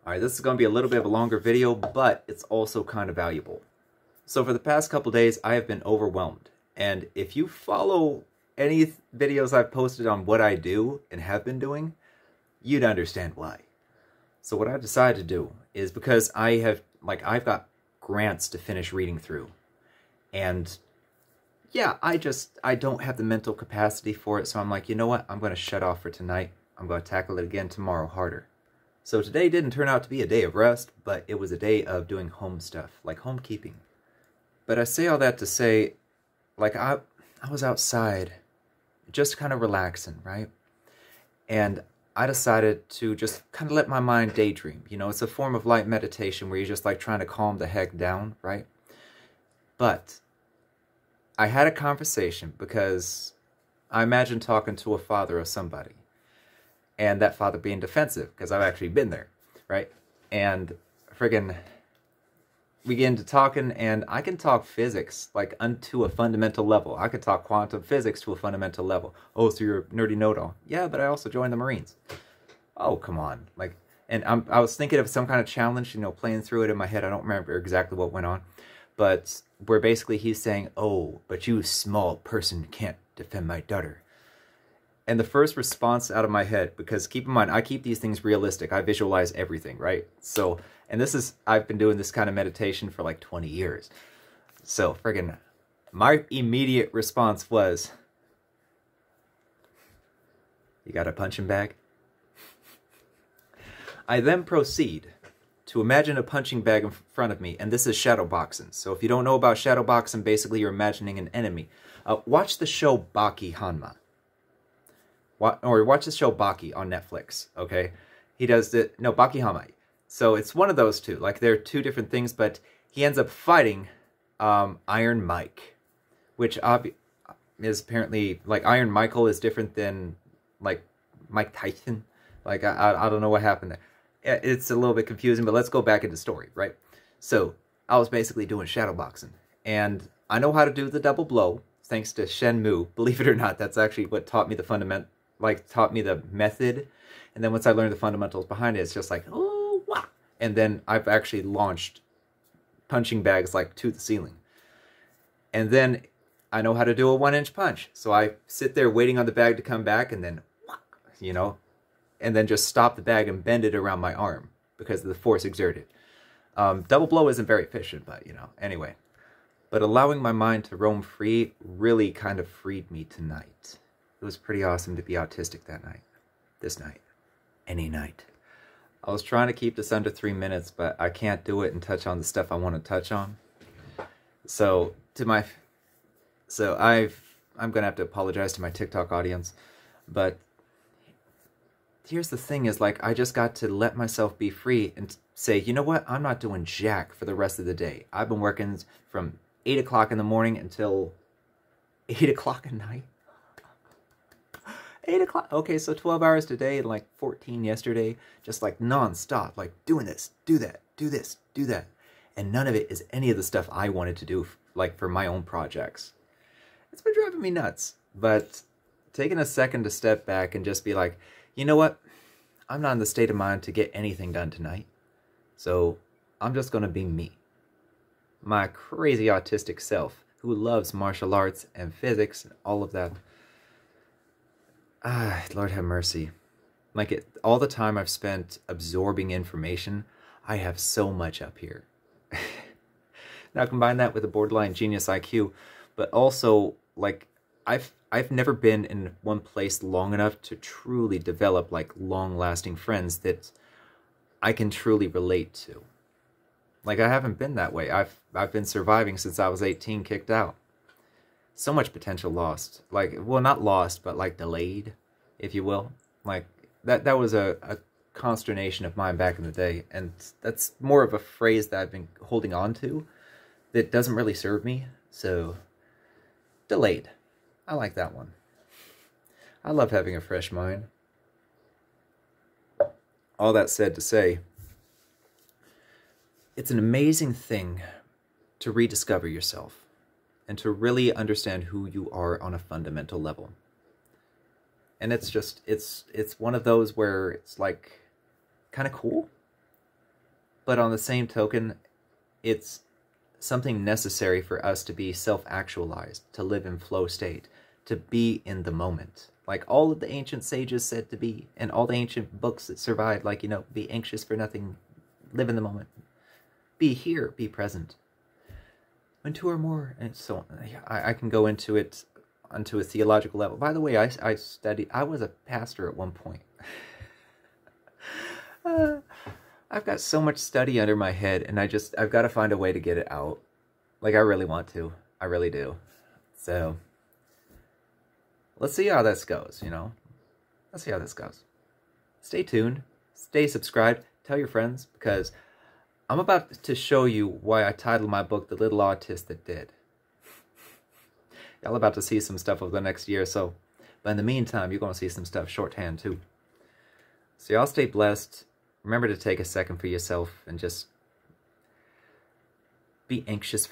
Alright, this is going to be a little bit of a longer video, but it's also kind of valuable. So for the past couple days, I have been overwhelmed. And if you follow any videos I've posted on what I do and have been doing, you'd understand why. So what I decided to do is, because I've got grants to finish reading through. And yeah, I don't have the mental capacity for it. So I'm like, you know what? I'm going to shut off for tonight. I'm going to tackle it again tomorrow harder. So today didn't turn out to be a day of rest, but it was a day of doing home stuff, like homekeeping. But I say all that to say, like, I was outside, just kind of relaxing, right? And I decided to just kind of let my mind daydream. You know, it's a form of light meditation where you're just like trying to calm the heck down, right? But I had a conversation because I imagine talking to a father or somebody. And that father being defensive, because I've actually been there, right? And friggin', we get into talking, and I can talk physics, like, unto a fundamental level. I could talk quantum physics to a fundamental level. Oh, so you're a nerdy know-it-all. Yeah, but I also joined the Marines. Oh, come on. Like, and I was thinking of some kind of challenge, you know, playing through it in my head. I don't remember exactly what went on. But where basically he's saying, oh, but you small person can't defend my daughter. And the first response out of my head, because keep in mind, I keep these things realistic. I visualize everything, right? So, and I've been doing this kind of meditation for like 20 years. So, friggin', my immediate response was, you got a punching bag? I then proceed to imagine a punching bag in front of me, and this is shadowboxing. So if you don't know about shadowboxing, basically you're imagining an enemy. Watch the show Baki Hanma. Or watch the show Baki on Netflix, okay? He does Baki Hanma. So it's one of those two. Like, they're two different things, but he ends up fighting Iron Mike, which is apparently, like, Iron Michael is different than, like, Mike Tyson. Like, I don't know what happened there. It's a little bit confusing, but let's go back into the story, right? So I was basically doing shadowboxing, and I know how to do the double blow, thanks to Shenmue. Believe it or not, that's actually what taught me the method. And then once I learned the fundamentals behind it, it's just like, oh, wow. And then I've actually launched punching bags like to the ceiling. And then I know how to do a 1-inch punch. So I sit there waiting on the bag to come back, and then, you know, and then just stop the bag and bend it around my arm because of the force exerted. Double blow isn't very efficient, but, you know, anyway. But allowing my mind to roam free really kind of freed me tonight. It was pretty awesome to be autistic that night. This night. Any night. I was trying to keep this under 3 minutes, but I can't do it and touch on the stuff I want to touch on. So, I'm going to have to apologize to my TikTok audience. But here's the thing is, like, I just got to let myself be free and say, you know what? I'm not doing jack for the rest of the day. I've been working from 8 o'clock in the morning until 8 o'clock at night. 8 o'clock. Okay, so 12 hours today and like 14 yesterday. Just like non-stop. Like doing this, do that, do this, do that. And none of it is any of the stuff I wanted to do, like, for my own projects. It's been driving me nuts. But taking a second to step back and just be like, you know what? I'm not in the state of mind to get anything done tonight. So I'm just going to be me. My crazy autistic self who loves martial arts and physics and all of that. Lord have mercy. Like, all the time I've spent absorbing information, I have so much up here. Now combine that with a borderline genius IQ, but also, like, I've never been in one place long enough to truly develop, like, long-lasting friends that I can truly relate to. Like, I haven't been that way. I've been surviving since I was 18, kicked out. So much potential lost. Like, well, not lost, but, like, delayed, if you will. Like, that was a consternation of mine back in the day, and that's more of a phrase that I've been holding on to that doesn't really serve me. So, delayed. I like that one. I love having a fresh mind. All that said to say, it's an amazing thing to rediscover yourself and to really understand who you are on a fundamental level. And it's just, it's one of those where it's like kind of cool. But on the same token, it's something necessary for us to be self-actualized, to live in flow state, to be in the moment. Like all of the ancient sages said to be, and all the ancient books that survived, like, be anxious for nothing, live in the moment, be here, be present. When two or more, and so I can go into it onto a theological level. By the way, I was a pastor at one point. I've got so much study under my head, and I've got to find a way to get it out. Like, I really want to. I really do. So, let's see how this goes, Let's see how this goes. Stay tuned. Stay subscribed. Tell your friends, because I'm about to show you why I titled my book The Little Autist That Did. Y'all about to see some stuff over the next year or so. But in the meantime, you're going to see some stuff shorthand, too. So y'all stay blessed. Remember to take a second for yourself and just be anxious for